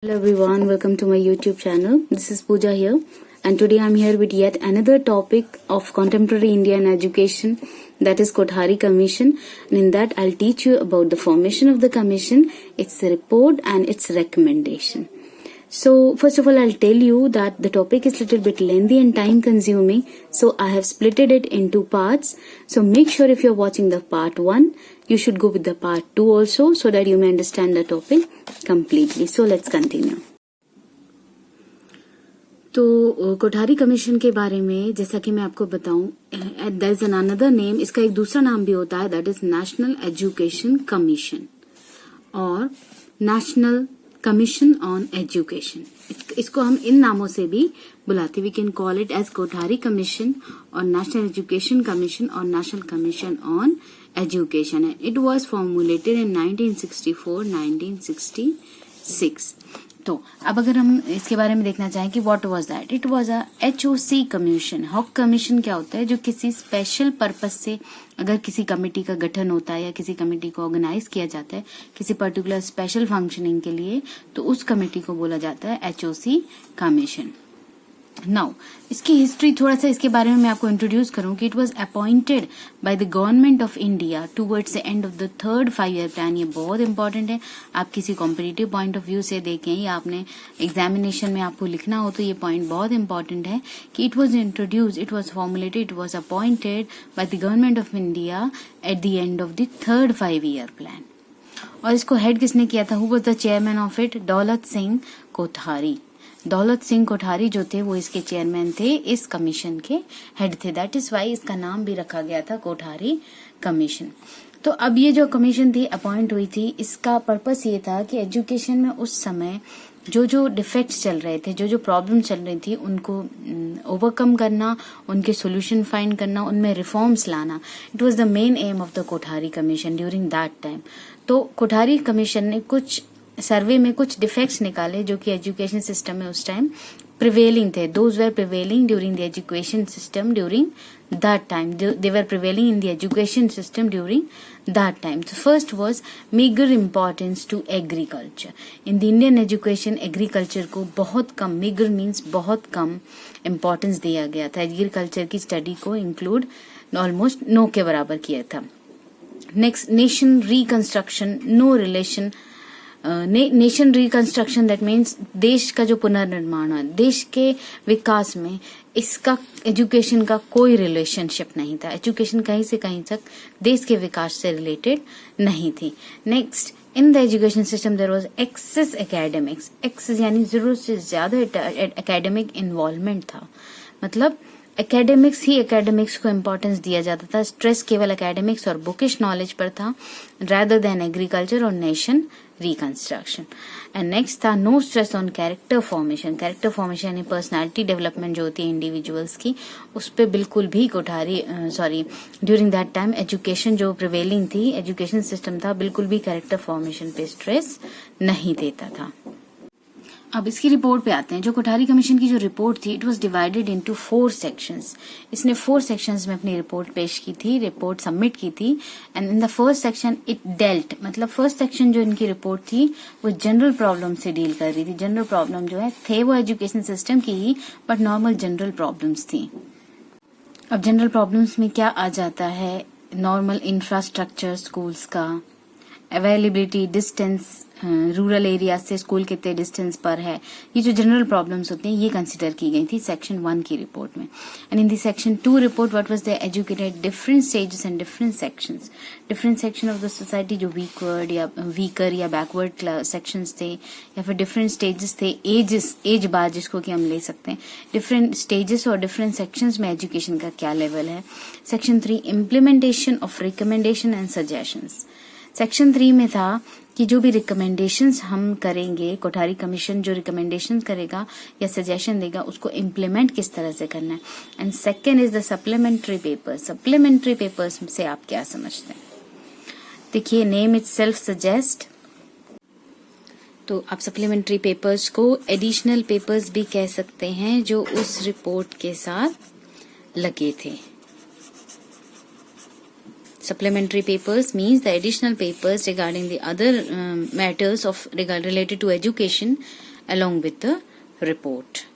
Hello everyone, welcome to my YouTube channel. This is Pooja here, and today I'm here with yet another topic of contemporary Indian education, that is Kothari Commission. And in that I'll teach you about the formation of the commission, its report and its recommendation. So first of all, I'll tell you that the topic is a little bit lengthy and time consuming, so I have splitted it into parts. So make sure if you're watching the part 1, you should go with the part 2 also, so that you may understand the topic completely. So let's continue. तो Kothari commission के बारे में जैसा कि मैं आपको बताऊं, there is another name, इसका एक दूसरा नाम भी होता है, that is national education commission और नेशनल कमीशन ऑन एजुकेशन. इसको हम इन नामों से भी बुलाते, we can call it as Kothari commission और नेशनल एजुकेशन कमीशन और national commission on education. It was formulated in 1964-1966. तो अब अगर हम इसके बारे में देखना चाहें कि what was that, it was a HOC commission. Hoc commission क्या होता है? जो किसी स्पेशल पर्पस से अगर किसी कमेटी का गठन होता है या किसी कमेटी को ऑर्गेनाइज किया जाता है किसी पर्टिकुलर स्पेशल फंक्शनिंग के लिए, तो उस कमेटी को बोला जाता है HOC कमीशन. नाउ इसकी हिस्ट्री थोड़ा सा इसके बारे में मैं आपको इंट्रोड्यूस करूं कि it was appointed by the government of India towards the end of the third 5-year plan. ये बहुत इंपॉर्टेंट है, आप किसी कॉम्पिटिटिव पॉइंट ऑफ व्यू से देखें या आपने एग्जामिनेशन में आपको लिखना हो तो ये पॉइंट बहुत इंपॉर्टेंट है कि it was introduce, it was formulated, it was appointed by the government of India at the end of the third 5-year plan. और इसको हेड किसने किया था? Who was the chairman of it? Daulat Singh Kothari. Daulat Singh Kothari जो थे वो इसके चेयरमैन थे, इस कमीशन के हेड थे. दैट इज वाई इसका नाम भी रखा गया था कोठारी कमीशन. तो अब ये जो कमीशन थी अपॉइंट हुई थी, इसका पर्पस ये था कि एजुकेशन में उस समय जो जो डिफेक्ट्स चल रहे थे, जो जो प्रॉब्लम चल रही थी, उनको ओवरकम करना, उनके सोल्यूशन फाइंड करना, उनमें रिफॉर्म्स लाना. It was the main M of the Kothari commission during that time. तो कोठारी कमीशन ने कुछ सर्वे में कुछ डिफेक्ट्स निकाले जो कि एजुकेशन सिस्टम में उस टाइम प्रिवेलिंग थे. Those were prevailing during the education system during that time. They were prevailing in the education system during that time. So first was meager importance to agriculture. In the Indian education, agriculture को बहुत कम, meager means बहुत कम importance दिया गया था. Agriculture की study को include almost no के बराबर किया था. Next, nation reconstruction, no relation. Nation reconstruction that means देश का जो पुनर्निर्माण है, देश के विकास में इसका एजुकेशन का कोई रिलेशनशिप नहीं था. एजुकेशन कहीं से कहीं तक देश के विकास से रिलेटेड नहीं थी. Next, in the education system there was excess academics. Excess यानी जरूरत से ज्यादा एकेडमिक इन्वॉल्वमेंट था. मतलब एकेडमिक्स ही एकेडमिक्स को इम्पोर्टेंस दिया जाता था. स्ट्रेस केवल एकेडमिक्स और बुकिश नॉलेज पर था rather than एग्रीकल्चर और नेशन रिकंस्ट्रक्शन. एंड नेक्स्ट था no stress on character formation. Character formation यानी पर्सनालिटी डेवलपमेंट जो होती है इंडिविजुअल्स की, उस पर बिल्कुल भी Kothari during that time education जो प्रिवेलिंग थी, एजुकेशन सिस्टम था, बिल्कुल भी कैरेक्टर फॉर्मेशन पे स्ट्रेस नहीं देता था. अब इसकी रिपोर्ट पे आते हैं. जो कोठारी कमीशन की जो रिपोर्ट थी, it was divided into 4 sections. इसने 4 सेक्शंस में अपनी रिपोर्ट पेश की थी, रिपोर्ट सबमिट की थी. And in the first section it dealt, मतलब फर्स्ट सेक्शन जो इनकी रिपोर्ट थी वो जनरल प्रॉब्लम से डील कर रही थी. जनरल प्रॉब्लम जो है थे वो एजुकेशन सिस्टम की ही, बट नॉर्मल जनरल प्रॉब्लम्स थी. अब जनरल प्रॉब्लम्स में क्या आ जाता है? नॉर्मल इंफ्रास्ट्रक्चर स्कूल्स का, अवेलेबिलिटी, डिस्टेंस, रूरल एरिया से स्कूल कितने डिस्टेंस पर है, ये जो जनरल प्रॉब्लम्स होते हैं ये कंसिडर की गई थी सेक्शन 1 की रिपोर्ट में. And in the section 2 report what was the educated different stages and different sections. Different section of the society जो वीकर या बैकवर्ड सेक्शंस थे, या फिर डिफरेंट स्टेजेस थे, एज बार जिसको कि हम ले सकते हैं, डिफरेंट स्टेजेस और डिफरेंट सेक्शंस में एजुकेशन का क्या लेवल है. Section 3 implementation of recommendation and suggestions. Section 3 में था कि जो भी रिकमेंडेशंस हम करेंगे, कोठारी कमीशन जो रिकमेंडेशंस करेगा या सजेशन देगा, उसको इम्प्लीमेंट किस तरह से करना है. And second is the supplementary papers. Supplementary papers से आप क्या समझते हैं? देखिए, नेम इटसेल्फ सजेस्ट, तो आप सप्लीमेंट्री पेपर्स को एडिशनल पेपर्स भी कह सकते हैं जो उस रिपोर्ट के साथ लगे थे. Supplementary papers means the additional papers regarding the other matters of related to education along with the report.